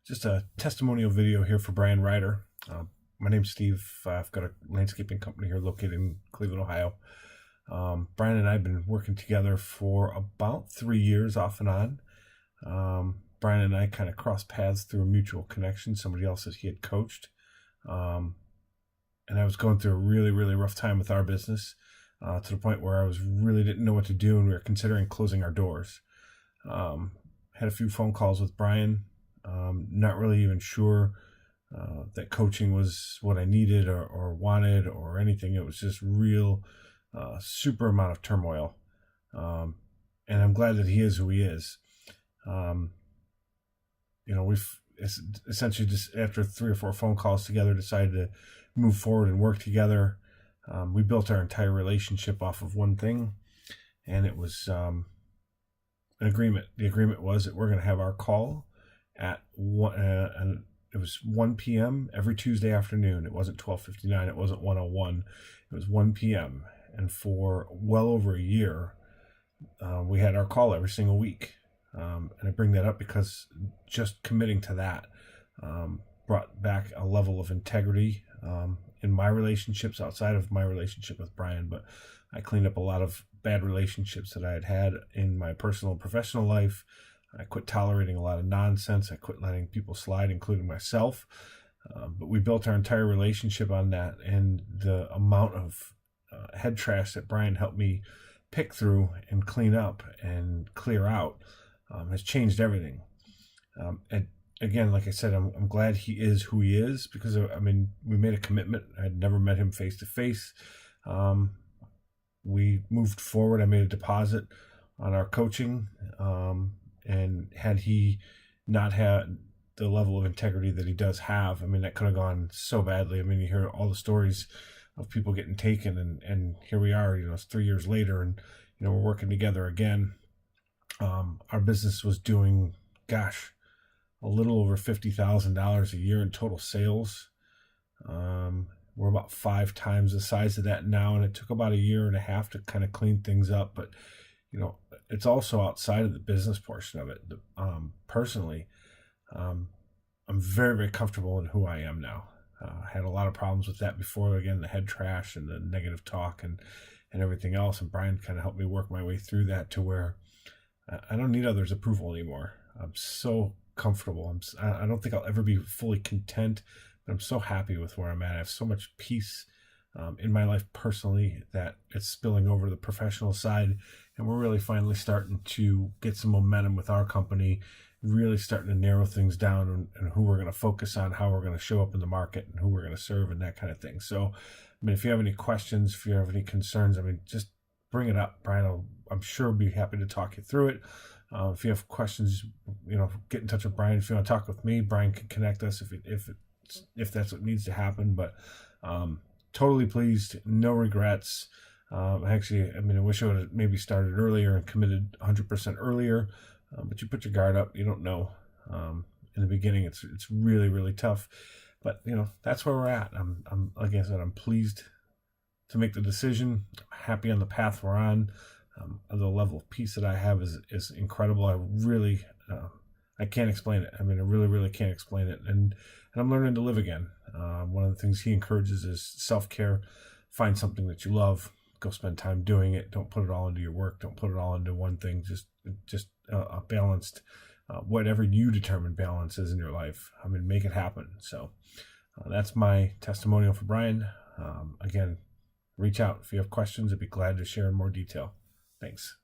Just a testimonial video here for Brian Ryder. My name's Steve. I've got a landscaping company here located in Cleveland, Ohio. Brian and I have been working together for about 3 years off and on. Brian and I kind of crossed paths through a mutual connection, somebody else that he had coached. And I was going through a really, really rough time with our business to the point where I really didn't know what to do, and we were considering closing our doors. Had a few phone calls with Brian. Not really even sure that coaching was what I needed or wanted or anything. It was just real super amount of turmoil. And I'm glad that he is who he is. We've essentially just after 3 or 4 phone calls together decided to move forward and work together. We built our entire relationship off of one thing, and it was an agreement. The agreement was that we're going to have our call at 1, and it was 1 p.m. every Tuesday afternoon. It wasn't 12:59. It wasn't 1:01. It was 1 p.m. And for well over a year, we had our call every single week. And I bring that up because just committing to that brought back a level of integrity in my relationships outside of my relationship with Brian. But I cleaned up a lot of bad relationships that I had had in my personal and professional life. I quit tolerating a lot of nonsense. I quit letting people slide, including myself. But we built our entire relationship on that, and the amount of head trash that Brian helped me pick through and clean up and clear out has changed everything. And again, like I said, I'm glad he is who he is, because we made a commitment. I had never met him face to face. We moved forward. I made a deposit on our coaching. And had he not had the level of integrity that he does have, that could have gone so badly. You hear all the stories of people getting taken, and here we are, it's 3 years later, and, we're working together again. Our business was doing, a little over $50,000 a year in total sales. We're about 5 times the size of that now, and it took about 1.5 years to kind of clean things up. But it's also outside of the business portion of it. Personally, I'm very, very comfortable in who I am now. I had a lot of problems with that before, again, the head trash and the negative talk and everything else. And Brian kind of helped me work my way through that to where I don't need others' approval anymore. I'm so comfortable. I don't think I'll ever be fully content, but I'm so happy with where I'm at. I have so much peace in my life personally that it's spilling over to the professional side, and we're really finally starting to get some momentum with our company, really starting to narrow things down and who we're going to focus on, how we're going to show up in the market, and who we're going to serve, and that kind of thing. So, if you have any questions, if you have any concerns, just bring it up. Brian, I'm sure be happy to talk you through it. If you have questions, get in touch with Brian. If you want to talk with me, Brian can connect us if that's what needs to happen. But totally pleased, no regrets. Actually, I wish I would have maybe started earlier and committed 100% earlier. But you put your guard up. You don't know. In the beginning, it's really, really tough. But that's where we're at. I'm like I said, I'm pleased to make the decision. I'm happy on the path we're on. The level of peace that I have is incredible. I can't explain it. I really, really can't explain it. And I'm learning to live again. One of the things he encourages is self-care. Find something that you love. Go spend time doing it. Don't put it all into your work. Don't put it all into one thing. Just a balanced, whatever you determine balance is in your life. Make it happen. So that's my testimonial for Brian. Again, reach out if you have questions. I'd be glad to share in more detail. Thanks.